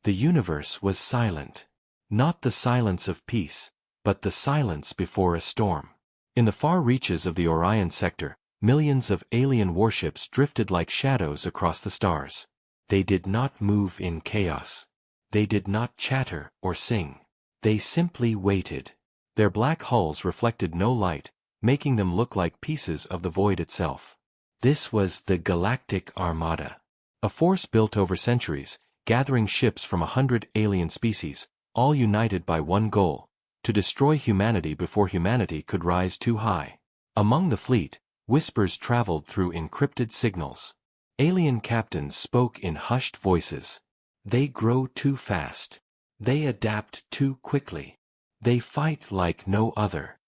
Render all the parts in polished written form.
The universe was silent. Not the silence of peace, but the silence before a storm. In the far reaches of the Orion sector, millions of alien warships drifted like shadows across the stars. They did not move in chaos. They did not chatter or sing. They simply waited. Their black hulls reflected no light, making them look like pieces of the void itself. This was the Galactic Armada. A force built over centuries, gathering ships from 100 alien species, all united by one goal: to destroy humanity before humanity could rise too high. Among the fleet, whispers traveled through encrypted signals. Alien captains spoke in hushed voices. They grow too fast. They adapt too quickly. They fight like no other.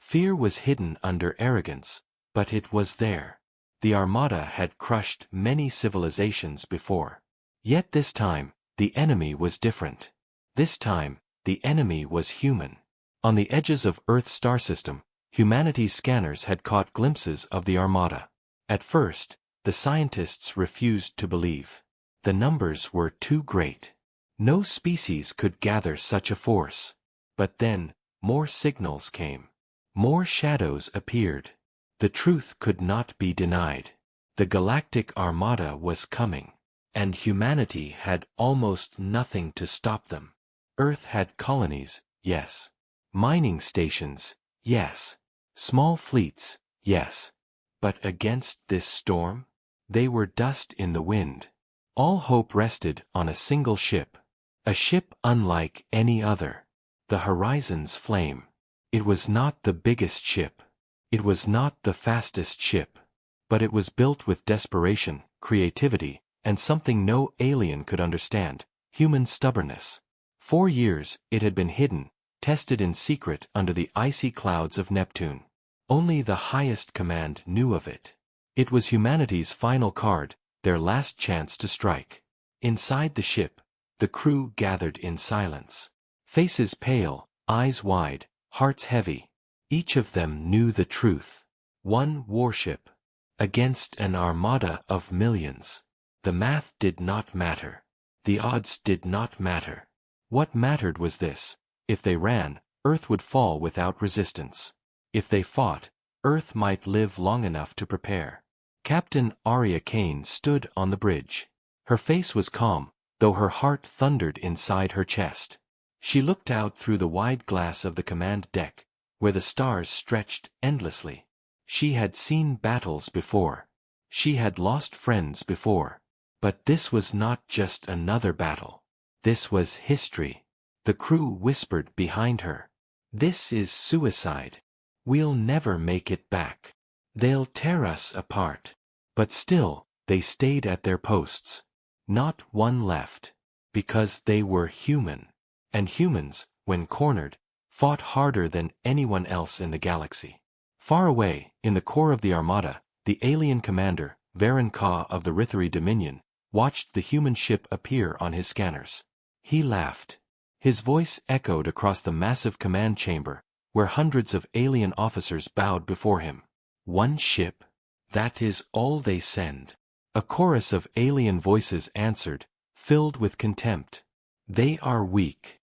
Fear was hidden under arrogance, but it was there. The Armada had crushed many civilizations before. Yet this time, the enemy was different. This time, the enemy was human. On the edges of Earth's star system, humanity's scanners had caught glimpses of the Armada. At first, the scientists refused to believe. The numbers were too great. No species could gather such a force. But then, more signals came. More shadows appeared. The truth could not be denied. The Galactic Armada was coming. And humanity had almost nothing to stop them. Earth had colonies, yes. Mining stations, yes. Small fleets, yes. But against this storm? They were dust in the wind. All hope rested on a single ship. A ship unlike any other. The Horizon's Flame. It was not the biggest ship. It was not the fastest ship. But it was built with desperation, creativity, and something no alien could understand: human stubbornness. 4 years it had been hidden, tested in secret under the icy clouds of Neptune. Only the highest command knew of it. It was humanity's final card, their last chance to strike. Inside the ship, the crew gathered in silence. Faces pale, eyes wide, hearts heavy. Each of them knew the truth. One warship against an armada of millions. The math did not matter. The odds did not matter. What mattered was this: if they ran, Earth would fall without resistance. If they fought, Earth might live long enough to prepare. Captain Arya Kane stood on the bridge. Her face was calm, though her heart thundered inside her chest. She looked out through the wide glass of the command deck, where the stars stretched endlessly. She had seen battles before. She had lost friends before. But this was not just another battle. This was history. The crew whispered behind her. "This is suicide. We'll never make it back. They'll tear us apart." But still, they stayed at their posts. Not one left. Because they were human. And humans, when cornered, fought harder than anyone else in the galaxy. Far away, in the core of the Armada, the alien commander, Varen Ka of the Rithari Dominion, watched the human ship appear on his scanners. He laughed. His voice echoed across the massive command chamber, where hundreds of alien officers bowed before him. "One ship? That is all they send." A chorus of alien voices answered, filled with contempt. "They are weak.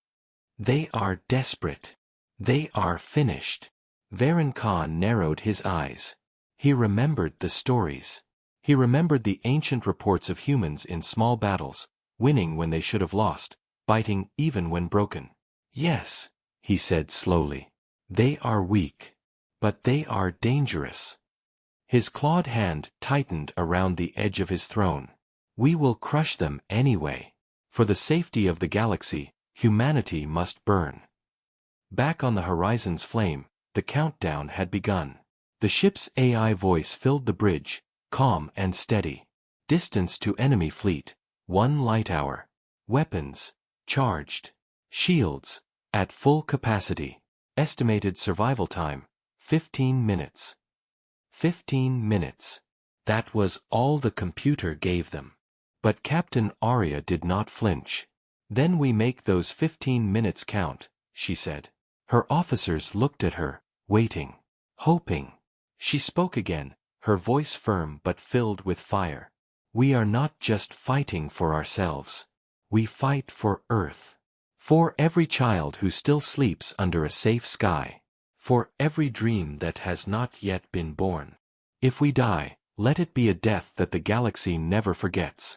They are desperate. They are finished." Varen Khan narrowed his eyes. He remembered the stories. He remembered the ancient reports of humans in small battles, winning when they should have lost, biting even when broken. "Yes," he said slowly. "They are weak. But they are dangerous." His clawed hand tightened around the edge of his throne. "We will crush them anyway. For the safety of the galaxy, humanity must burn." Back on the Horizon's Flame, the countdown had begun. The ship's AI voice filled the bridge, calm and steady. Distance to enemy fleet, 1 light hour. Weapons, charged. Shields, at full capacity. Estimated survival time, 15 minutes. 15 minutes. That was all the computer gave them. But Captain Arya did not flinch. "Then we make those 15 minutes count," she said. Her officers looked at her, waiting, hoping. She spoke again, her voice firm but filled with fire. "We are not just fighting for ourselves. We fight for Earth. For every child who still sleeps under a safe sky. For every dream that has not yet been born. If we die, let it be a death that the galaxy never forgets.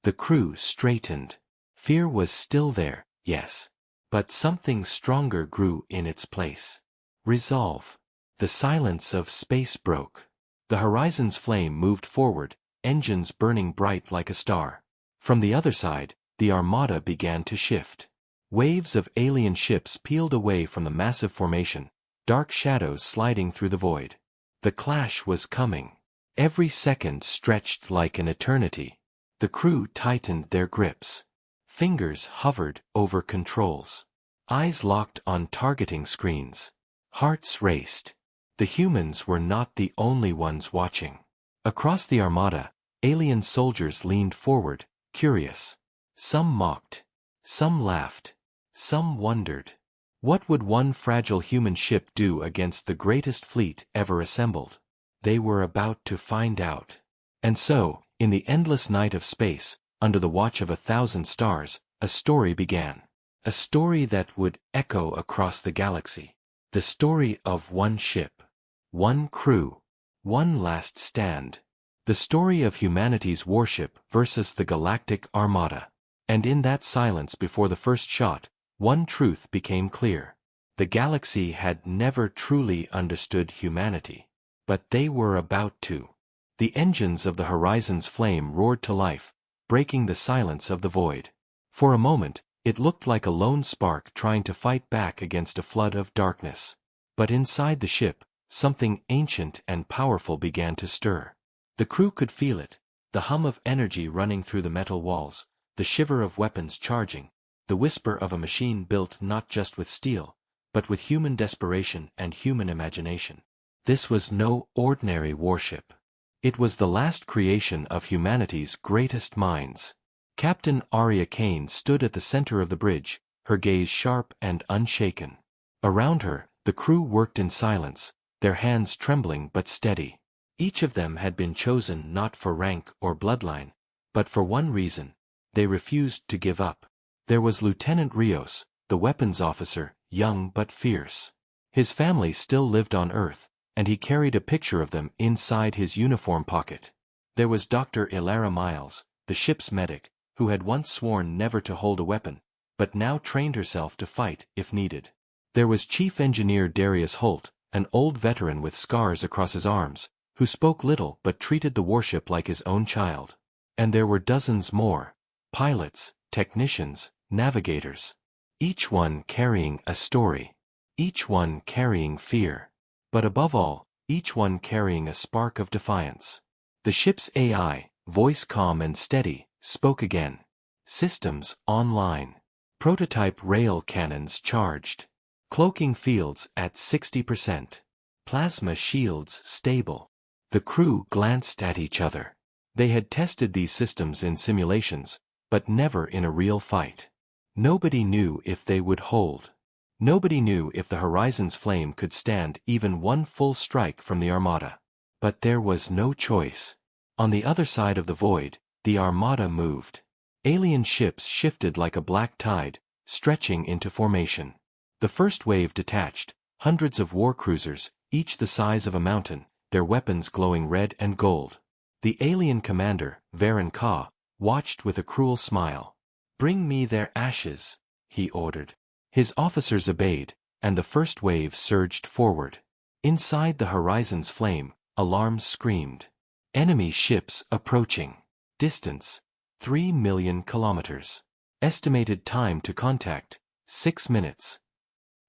The crew straightened. Fear was still there, yes. But something stronger grew in its place. Resolve. The silence of space broke. The horizon's flame moved forward, engines burning bright like a star. From the other side, the Armada began to shift. Waves of alien ships peeled away from the massive formation, dark shadows sliding through the void. The clash was coming. Every second stretched like an eternity. The crew tightened their grips. Fingers hovered over controls. Eyes locked on targeting screens. Hearts raced. The humans were not the only ones watching. Across the Armada, alien soldiers leaned forward, curious. Some mocked. Some laughed. Some wondered. What would one fragile human ship do against the greatest fleet ever assembled? They were about to find out. And so, in the endless night of space, under the watch of 1,000 stars, a story began. A story that would echo across the galaxy. The story of one ship. One crew. One last stand. The story of humanity's warship versus the Galactic Armada. And in that silence before the first shot, one truth became clear. The galaxy had never truly understood humanity. But they were about to. The engines of the horizon's flame roared to life, breaking the silence of the void. For a moment, it looked like a lone spark trying to fight back against a flood of darkness. But inside the ship, something ancient and powerful began to stir. The crew could feel it, the hum of energy running through the metal walls, the shiver of weapons charging, the whisper of a machine built not just with steel, but with human desperation and human imagination. This was no ordinary warship. It was the last creation of humanity's greatest minds. Captain Arya Kane stood at the center of the bridge, her gaze sharp and unshaken. Around her, the crew worked in silence, their hands trembling but steady. Each of them had been chosen not for rank or bloodline, but for one reason: they refused to give up. There was Lieutenant Rios, the weapons officer, young but fierce. His family still lived on Earth, and he carried a picture of them inside his uniform pocket. There was Dr. Ilara Miles, the ship's medic, who had once sworn never to hold a weapon, but now trained herself to fight if needed. There was Chief Engineer Darius Holt, an old veteran with scars across his arms, who spoke little but treated the warship like his own child. And there were dozens more: pilots, technicians, navigators. Each one carrying a story. Each one carrying fear. But above all, each one carrying a spark of defiance. The ship's AI, voice calm and steady, spoke again. Systems online. Prototype rail cannons charged. Cloaking fields at 60%. Plasma shields stable. The crew glanced at each other. They had tested these systems in simulations, but never in a real fight. Nobody knew if they would hold. Nobody knew if the horizon's flame could stand even one full strike from the Armada. But there was no choice. On the other side of the void, the Armada moved. Alien ships shifted like a black tide, stretching into formation. The first wave detached, hundreds of war cruisers, each the size of a mountain, their weapons glowing red and gold. The alien commander, Varen Ka, watched with a cruel smile. "Bring me their ashes," he ordered. His officers obeyed, and the first wave surged forward. Inside the horizon's flame, alarms screamed. Enemy ships approaching. Distance: 3 million kilometers. Estimated time to contact: 6 minutes.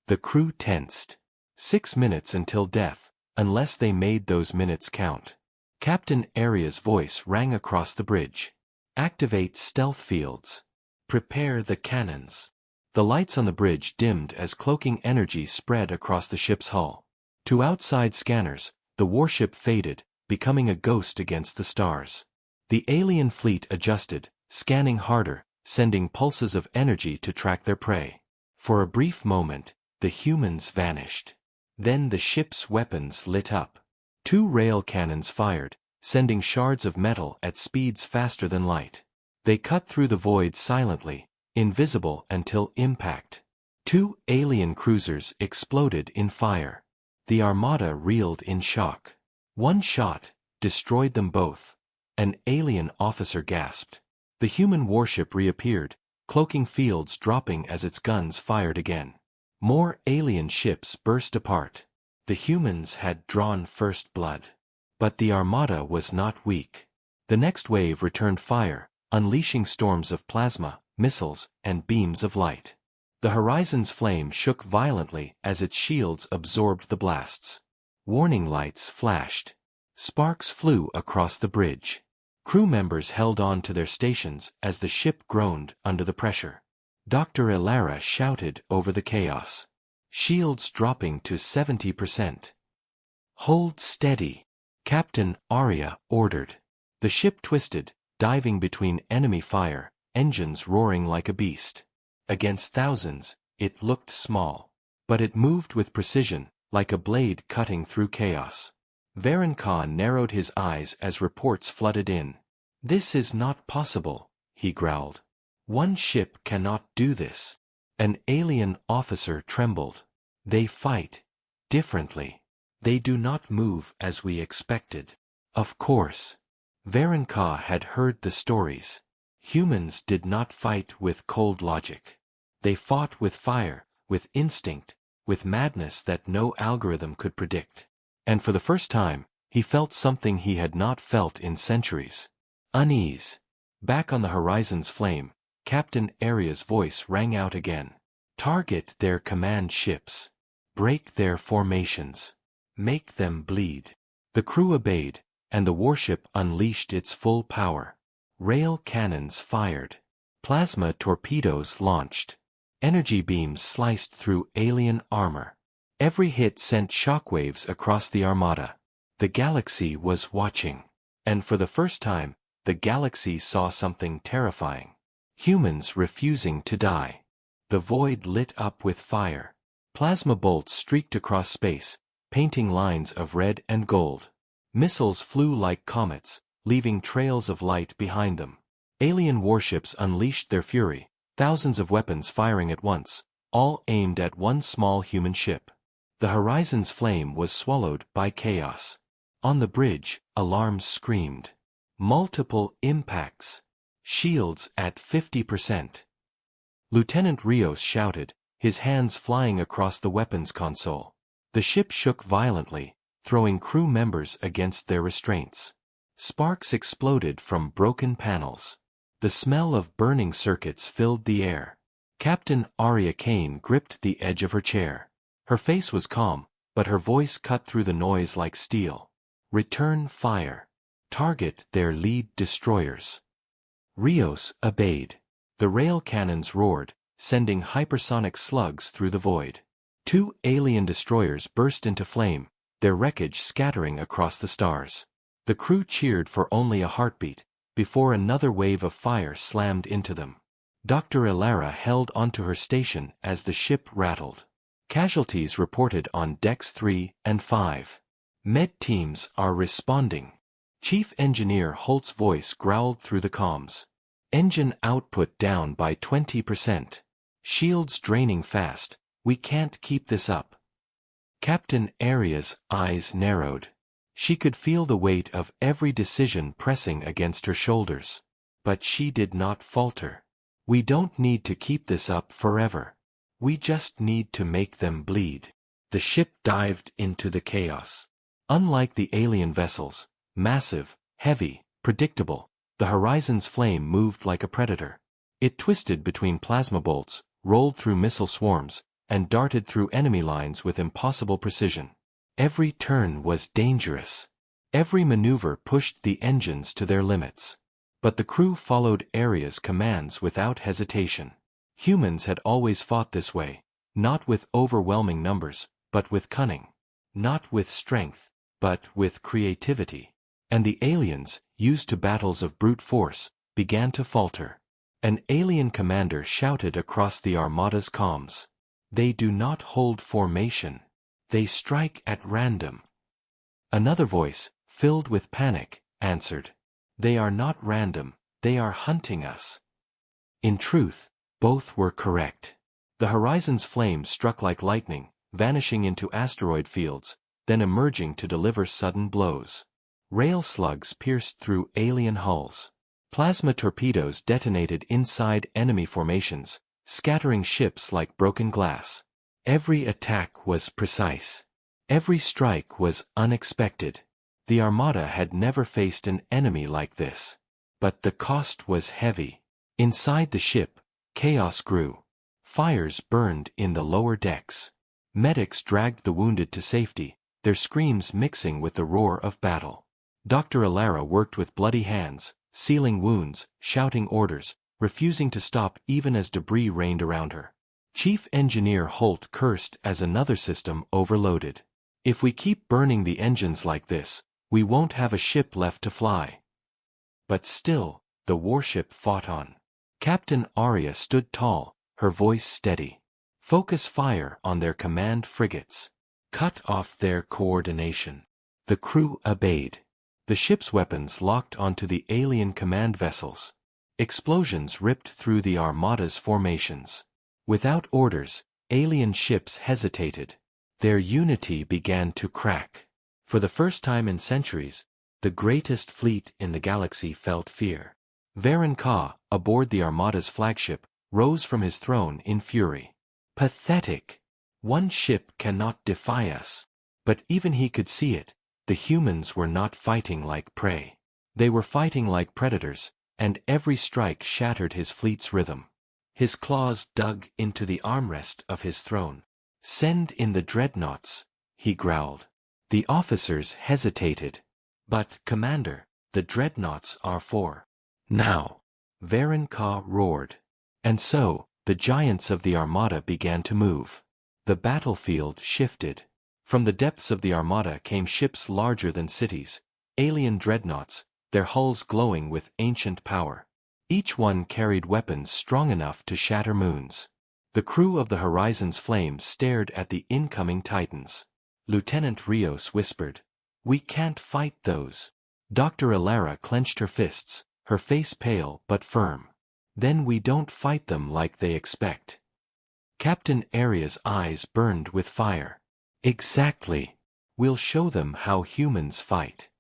The crew tensed. 6 minutes until death, unless they made those minutes count. Captain Arya's voice rang across the bridge. "Activate stealth fields. Prepare the cannons." The lights on the bridge dimmed as cloaking energy spread across the ship's hull. To outside scanners, the warship faded, becoming a ghost against the stars. The alien fleet adjusted, scanning harder, sending pulses of energy to track their prey. For a brief moment, the humans vanished. Then the ship's weapons lit up. 2 rail cannons fired, sending shards of metal at speeds faster than light. They cut through the void silently, invisible until impact. 2 alien cruisers exploded in fire. The Armada reeled in shock. One shot destroyed them both. An alien officer gasped. The human warship reappeared, cloaking fields dropping as its guns fired again. More alien ships burst apart. The humans had drawn first blood. But the Armada was not weak. The next wave returned fire, unleashing storms of plasma, missiles, and beams of light. The horizon's flame shook violently as its shields absorbed the blasts. Warning lights flashed. Sparks flew across the bridge. Crew members held on to their stations as the ship groaned under the pressure. Dr. Ilara shouted over the chaos. Shields dropping to 70%. Hold steady, Captain Arya ordered. The ship twisted, diving between enemy fire, engines roaring like a beast. Against thousands, it looked small. But it moved with precision, like a blade cutting through chaos. Varen Khan narrowed his eyes as reports flooded in. "This is not possible," he growled. "One ship cannot do this." An alien officer trembled. "They fight differently. They do not move as we expected." Of course. Varen Khan had heard the stories. Humans did not fight with cold logic. They fought with fire, with instinct, with madness that no algorithm could predict. And for the first time, he felt something he had not felt in centuries. Unease. Back on the horizon's flame, Captain Arya's voice rang out again. "Target their command ships. Break their formations. Make them bleed." The crew obeyed, and the warship unleashed its full power. Rail cannons fired. Plasma torpedoes launched. Energy beams sliced through alien armor. Every hit sent shockwaves across the Armada. The galaxy was watching. And for the first time, the galaxy saw something terrifying. Humans refusing to die. The void lit up with fire. Plasma bolts streaked across space, painting lines of red and gold. Missiles flew like comets, leaving trails of light behind them. Alien warships unleashed their fury, thousands of weapons firing at once, all aimed at one small human ship. The horizon's flame was swallowed by chaos. On the bridge, alarms screamed. Multiple impacts. Shields at 50%. Lieutenant Rios shouted, his hands flying across the weapons console. The ship shook violently, throwing crew members against their restraints. Sparks exploded from broken panels. The smell of burning circuits filled the air. Captain Arya Kane gripped the edge of her chair. Her face was calm, but her voice cut through the noise like steel. "Return fire. Target their lead destroyers." Rios obeyed. The rail cannons roared, sending hypersonic slugs through the void. 2 alien destroyers burst into flame, their wreckage scattering across the stars. The crew cheered for only a heartbeat, before another wave of fire slammed into them. Dr. Ilara held onto her station as the ship rattled. Casualties reported on decks 3 and 5. Med teams are responding. Chief Engineer Holt's voice growled through the comms. "Engine output down by 20%. Shields draining fast. We can't keep this up." Captain Arya's eyes narrowed. She could feel the weight of every decision pressing against her shoulders. But she did not falter. "We don't need to keep this up forever. We just need to make them bleed." The ship dived into the chaos. Unlike the alien vessels, massive, heavy, predictable, the horizon's flame moved like a predator. It twisted between plasma bolts, rolled through missile swarms, and darted through enemy lines with impossible precision. Every turn was dangerous. Every maneuver pushed the engines to their limits. But the crew followed Arya's commands without hesitation. Humans had always fought this way, not with overwhelming numbers, but with cunning. Not with strength, but with creativity. And the aliens, used to battles of brute force, began to falter. An alien commander shouted across the Armada's comms. "They do not hold formation. They strike at random." Another voice, filled with panic, answered. "They are not random, They are hunting us. In truth, both were correct. The horizon's flame struck like lightning, vanishing into asteroid fields, then emerging to deliver sudden blows. Rail slugs pierced through alien hulls. Plasma torpedoes detonated inside enemy formations, scattering ships like broken glass. Every attack was precise. Every strike was unexpected. The Armada had never faced an enemy like this. But the cost was heavy. Inside the ship, chaos grew. Fires burned in the lower decks. Medics dragged the wounded to safety, their screams mixing with the roar of battle. Dr. Alara worked with bloody hands, sealing wounds, shouting orders, refusing to stop even as debris rained around her. Chief Engineer Holt cursed as another system overloaded. If we keep burning the engines like this, we won't have a ship left to fly. But still, the warship fought on. Captain Arya stood tall, her voice steady. Focus fire on their command frigates. Cut off their coordination. The crew obeyed. The ship's weapons locked onto the alien command vessels. Explosions ripped through the Armada's formations. Without orders, alien ships hesitated. Their unity began to crack. For the first time in centuries, the greatest fleet in the galaxy felt fear. Varen Ka, aboard the Armada's flagship, rose from his throne in fury. Pathetic! One ship cannot defy us. But even he could see it. The humans were not fighting like prey. They were fighting like predators, and every strike shattered his fleet's rhythm. His claws dug into the armrest of his throne. Send in the dreadnoughts, he growled. The officers hesitated. But, Commander, the dreadnoughts are for now. Varen Ka roared. And so, the giants of the Armada began to move. The battlefield shifted. From the depths of the Armada came ships larger than cities, alien dreadnoughts, their hulls glowing with ancient power. Each one carried weapons strong enough to shatter moons. The crew of the Horizon's Flame stared at the incoming Titans. Lieutenant Rios whispered, "We can't fight those." Dr. Alara clenched her fists, her face pale but firm. "Then we don't fight them like they expect." Captain Aria's eyes burned with fire. "Exactly. We'll show them how humans fight."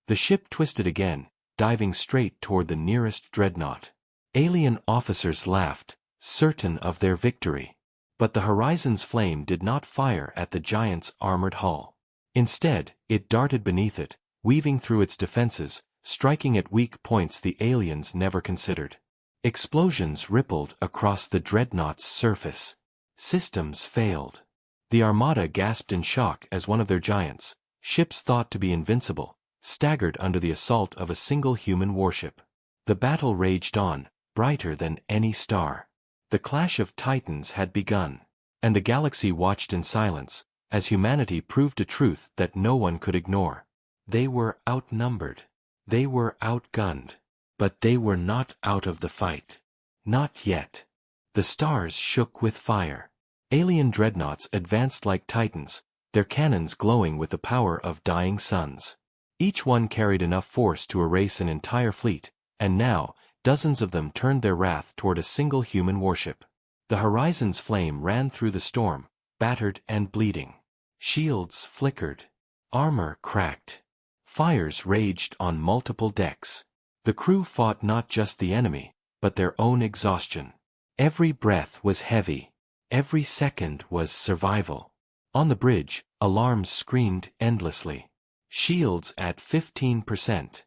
The ship twisted again, diving straight toward the nearest dreadnought. Alien officers laughed, certain of their victory. But the Horizon's Flame did not fire at the giant's armored hull. Instead, it darted beneath it, weaving through its defenses, striking at weak points the aliens never considered. Explosions rippled across the dreadnought's surface. Systems failed. The Armada gasped in shock as one of their giants, ships thought to be invincible, staggered under the assault of a single human warship. The battle raged on, brighter than any star. The clash of titans had begun, and the galaxy watched in silence, as humanity proved a truth that no one could ignore. They were outnumbered. They were outgunned. But they were not out of the fight. Not yet. The stars shook with fire. Alien dreadnoughts advanced like titans, their cannons glowing with the power of dying suns. Each one carried enough force to erase an entire fleet, and now, dozens of them turned their wrath toward a single human warship. The Horizon's Flame ran through the storm, battered and bleeding. Shields flickered. Armor cracked. Fires raged on multiple decks. The crew fought not just the enemy, but their own exhaustion. Every breath was heavy. Every second was survival. On the bridge, alarms screamed endlessly. Shields at 15%.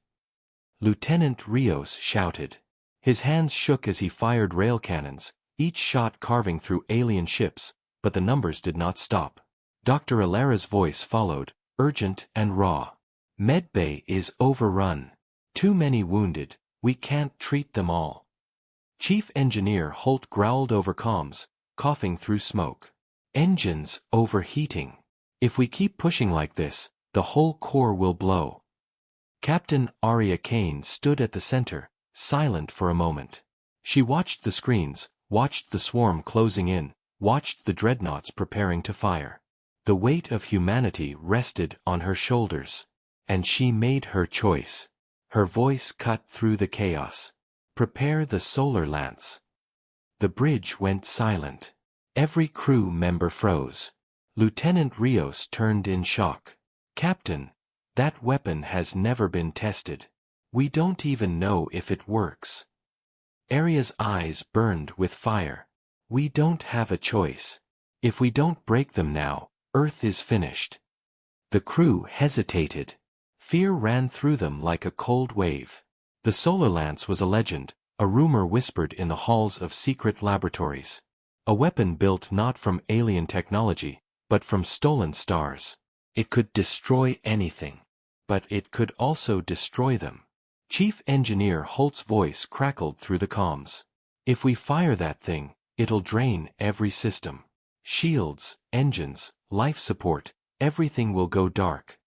Lieutenant Rios shouted. His hands shook as he fired rail cannons, each shot carving through alien ships, but the numbers did not stop. Dr. Alara's voice followed, urgent and raw. "Medbay is overrun. Too many wounded, we can't treat them all." Chief Engineer Holt growled over comms, coughing through smoke. "Engines overheating. If we keep pushing like this, the whole core will blow." Captain Arya Kane stood at the center, silent for a moment. She watched the screens, watched the swarm closing in, watched the dreadnoughts preparing to fire. The weight of humanity rested on her shoulders. And she made her choice. Her voice cut through the chaos. Prepare the solar lance. The bridge went silent. Every crew member froze. Lieutenant Rios turned in shock. Captain, that weapon has never been tested. We don't even know if it works. Aria's eyes burned with fire. We don't have a choice. If we don't break them now, Earth is finished. The crew hesitated. Fear ran through them like a cold wave. The solar lance was a legend, a rumor whispered in the halls of secret laboratories. A weapon built not from alien technology, but from stolen stars. It could destroy anything. But it could also destroy them. Chief Engineer Holt's voice crackled through the comms. If we fire that thing, it'll drain every system. Shields, engines, life support, everything will go dark.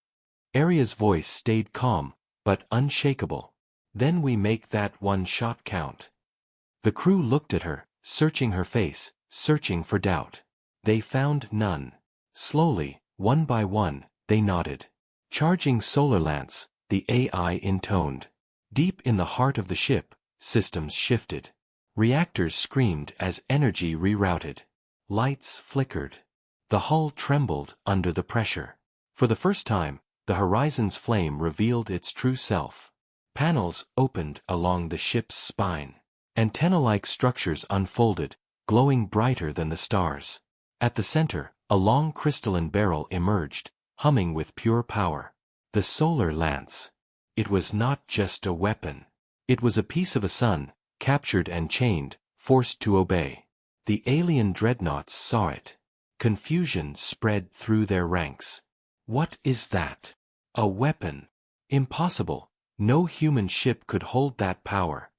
Aria's voice stayed calm, but unshakable. Then we make that one shot count. The crew looked at her, searching her face, searching for doubt. They found none. Slowly, one by one, they nodded. Charging solar lance, the AI intoned. Deep in the heart of the ship, systems shifted. Reactors screamed as energy rerouted. Lights flickered. The hull trembled under the pressure. For the first time, the horizon's flame revealed its true self. Panels opened along the ship's spine. Antenna-like structures unfolded, glowing brighter than the stars. At the center, a long crystalline barrel emerged, humming with pure power. The solar lance. It was not just a weapon. It was a piece of a sun, captured and chained, forced to obey. The alien dreadnoughts saw it. Confusion spread through their ranks. What is that? A weapon? Impossible. No human ship could hold that power.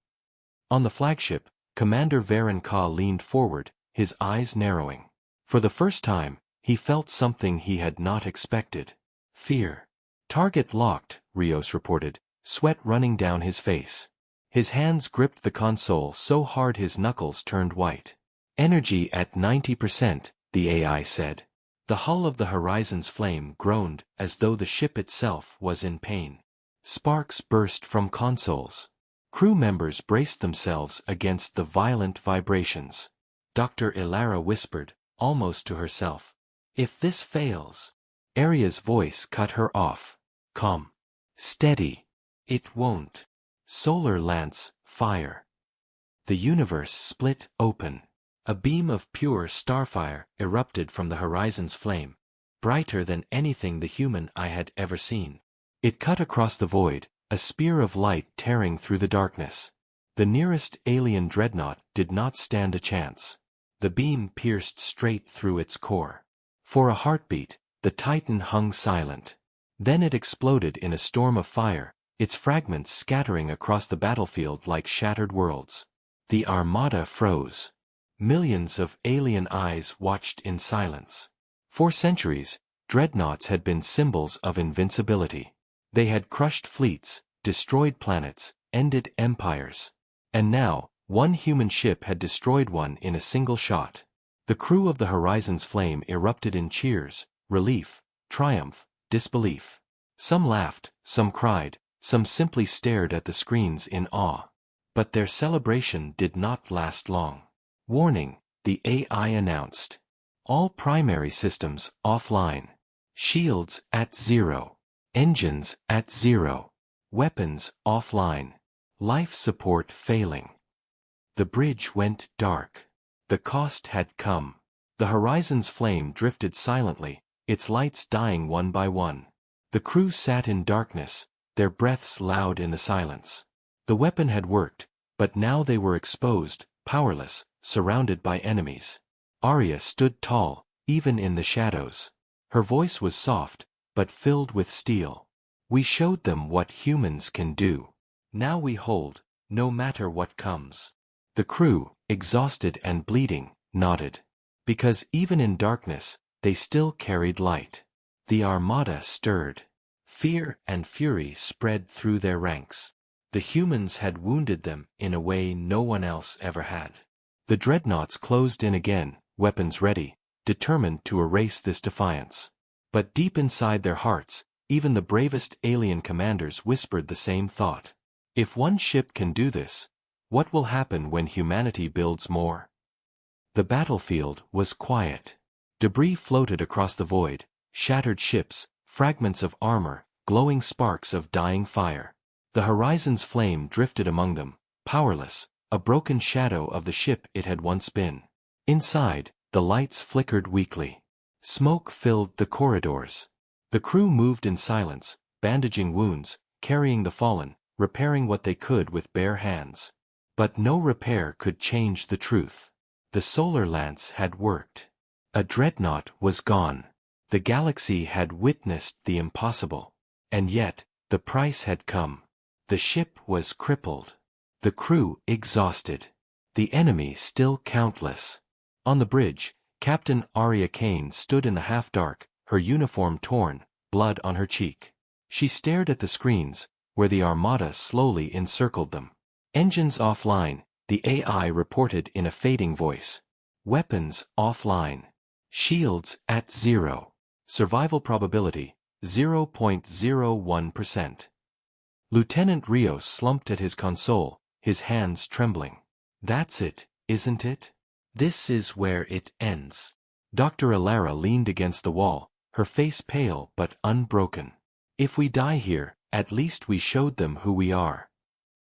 On the flagship, Commander Varen Ka leaned forward, his eyes narrowing. For the first time, he felt something he had not expected. Fear. Target locked, Rios reported, sweat running down his face. His hands gripped the console so hard his knuckles turned white. Energy at 90%, the AI said. The hull of the Horizon's flame groaned as though the ship itself was in pain. Sparks burst from consoles. Crew members braced themselves against the violent vibrations. Dr. Ilara whispered, almost to herself. If this fails... Aria's voice cut her off. Calm. Steady. It won't. Solar lance, fire. The universe split open. A beam of pure starfire erupted from the horizon's flame, brighter than anything the human eye had ever seen. It cut across the void, a spear of light tearing through the darkness. The nearest alien dreadnought did not stand a chance. The beam pierced straight through its core. For a heartbeat, the Titan hung silent. Then it exploded in a storm of fire, its fragments scattering across the battlefield like shattered worlds. The Armada froze. Millions of alien eyes watched in silence. For centuries, dreadnoughts had been symbols of invincibility. They had crushed fleets, destroyed planets, ended empires. And now, one human ship had destroyed one in a single shot. The crew of the Horizon's flame erupted in cheers, relief, triumph, disbelief. Some laughed, some cried, some simply stared at the screens in awe. But their celebration did not last long. Warning, the AI announced. All primary systems offline. Shields at 0. Engines at 0. Weapons offline. Life support failing. The bridge went dark. The cost had come. The Horizon's flame drifted silently, its lights dying one by one. The crew sat in darkness, their breaths loud in the silence. The weapon had worked, but now they were exposed, powerless, surrounded by enemies. Arya stood tall, even in the shadows. Her voice was soft, but filled with steel. We showed them what humans can do. Now we hold, no matter what comes. The crew, exhausted and bleeding, nodded. Because even in darkness, they still carried light. The Armada stirred. Fear and fury spread through their ranks. The humans had wounded them in a way no one else ever had. The dreadnoughts closed in again, weapons ready, determined to erase this defiance. But deep inside their hearts, even the bravest alien commanders whispered the same thought. If one ship can do this, What will happen when humanity builds more? The battlefield was quiet. Debris floated across the void, shattered ships, fragments of armor, glowing sparks of dying fire. The horizon's flame drifted among them, powerless, a broken shadow of the ship it had once been. Inside, the lights flickered weakly. Smoke filled the corridors. The crew moved in silence, bandaging wounds, carrying the fallen, repairing what they could with bare hands. But no repair could change the truth. The solar lance had worked. A dreadnought was gone. The galaxy had witnessed the impossible. And yet, the price had come. The ship was crippled. The crew exhausted. The enemy still countless. On the bridge, Captain Arya Kane stood in the half-dark, her uniform torn, blood on her cheek. She stared at the screens, where the Armada slowly encircled them. Engines offline, the AI reported in a fading voice. Weapons offline. Shields at 0. Survival probability, 0.01%. Lieutenant Rios slumped at his console, his hands trembling. That's it, isn't it? This is where it ends. Dr. Alara leaned against the wall, her face pale but unbroken. If we die here, at least we showed them who we are.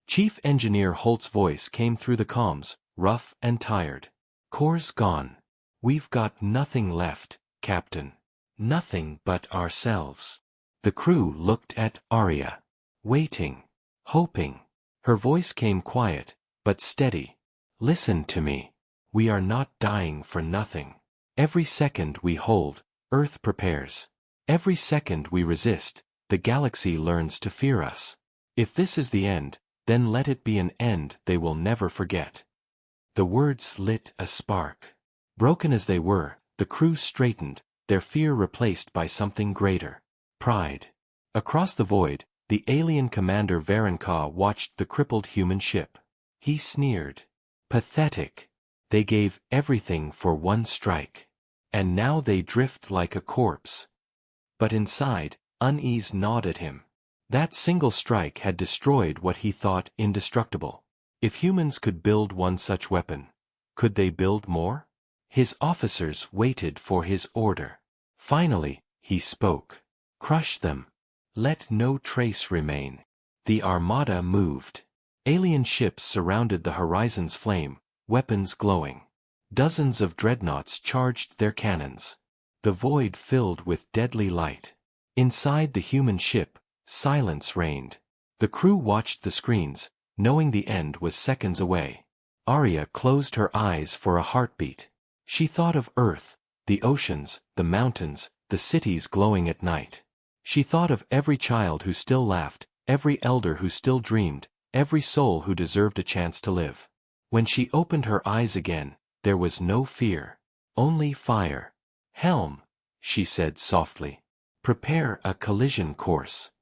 Chief Engineer Holt's voice came through the comms, rough and tired. Core's gone. We've got nothing left, Captain. Nothing but ourselves. The crew looked at Arya. Waiting. Hoping. Her voice came quiet, but steady. Listen to me. We are not dying for nothing. Every second we hold, Earth prepares. Every second we resist, the galaxy learns to fear us. If this is the end, then let it be an end they will never forget. The words lit a spark. Broken as they were, the crew straightened, their fear replaced by something greater. Pride. Across the void, the alien commander Varenka watched the crippled human ship. He sneered. Pathetic. They gave everything for one strike. And now they drift like a corpse. But inside, unease gnawed at him. That single strike had destroyed what he thought indestructible. If humans could build one such weapon, could they build more? His officers waited for his order. Finally, he spoke. Crush them. Let no trace remain. The Armada moved. Alien ships surrounded the horizon's flame, weapons glowing. Dozens of dreadnoughts charged their cannons. The void filled with deadly light. Inside the human ship, silence reigned. The crew watched the screens, knowing the end was seconds away. Arya closed her eyes for a heartbeat. She thought of Earth, the oceans, the mountains, the cities glowing at night. She thought of every child who still laughed, every elder who still dreamed, every soul who deserved a chance to live. When she opened her eyes again, there was no fear, only fire. Helm, she said softly. Prepare a collision course.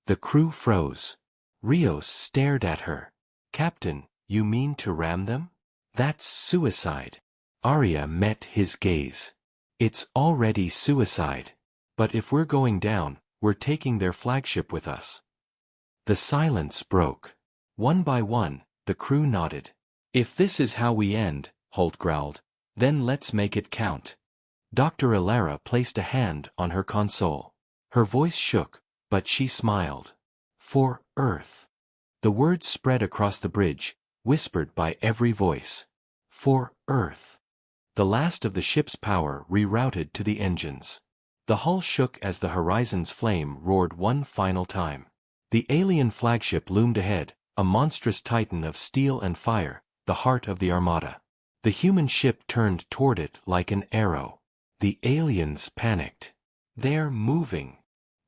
The crew froze. Rios stared at her. Captain, you mean to ram them? That's suicide. Arya met his gaze. It's already suicide. But if we're going down, we're taking their flagship with us. The silence broke. One by one, the crew nodded. If this is how we end, Holt growled, then let's make it count. Dr. Alara placed a hand on her console. Her voice shook, but she smiled. For Earth. The words spread across the bridge, whispered by every voice. For Earth. The last of the ship's power rerouted to the engines. The hull shook as the horizon's flame roared one final time. The alien flagship loomed ahead, a monstrous titan of steel and fire, the heart of the Armada. The human ship turned toward it like an arrow. The aliens panicked. They're moving.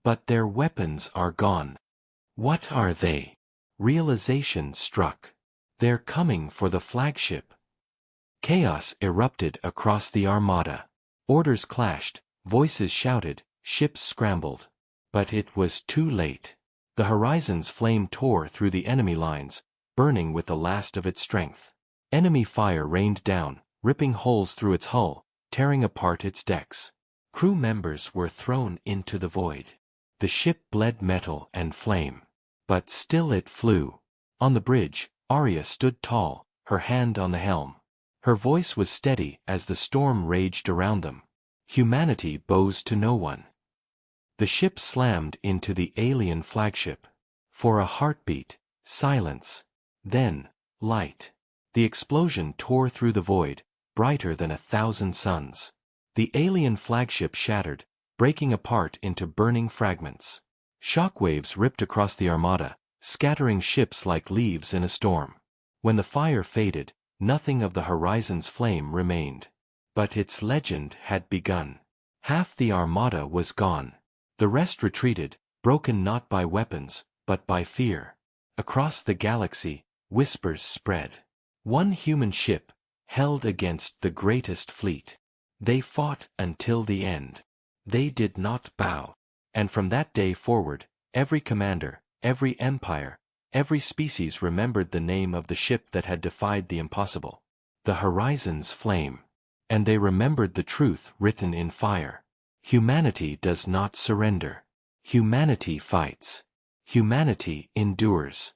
But their weapons are gone. What are they? Realization struck. They're coming for the flagship. Chaos erupted across the Armada. Orders clashed, voices shouted, ships scrambled. But it was too late. The horizon's flame tore through the enemy lines, burning with the last of its strength. Enemy fire rained down, ripping holes through its hull, tearing apart its decks. Crew members were thrown into the void. The ship bled metal and flame. But still it flew. On the bridge, Arya stood tall, her hand on the helm. Her voice was steady as the storm raged around them. Humanity bows to no one. The ship slammed into the alien flagship. For a heartbeat, silence. Then, light. The explosion tore through the void, brighter than 1,000 suns. The alien flagship shattered, breaking apart into burning fragments. Shockwaves ripped across the Armada, scattering ships like leaves in a storm. When the fire faded, nothing of the horizon's flame remained. But its legend had begun. Half the Armada was gone. The rest retreated, broken not by weapons, but by fear. Across the galaxy, whispers spread. One human ship, held against the greatest fleet. They fought until the end. They did not bow. And from that day forward, every commander, every empire, every species remembered the name of the ship that had defied the impossible. The horizon's flame. And they remembered the truth written in fire. Humanity does not surrender. Humanity fights. Humanity endures.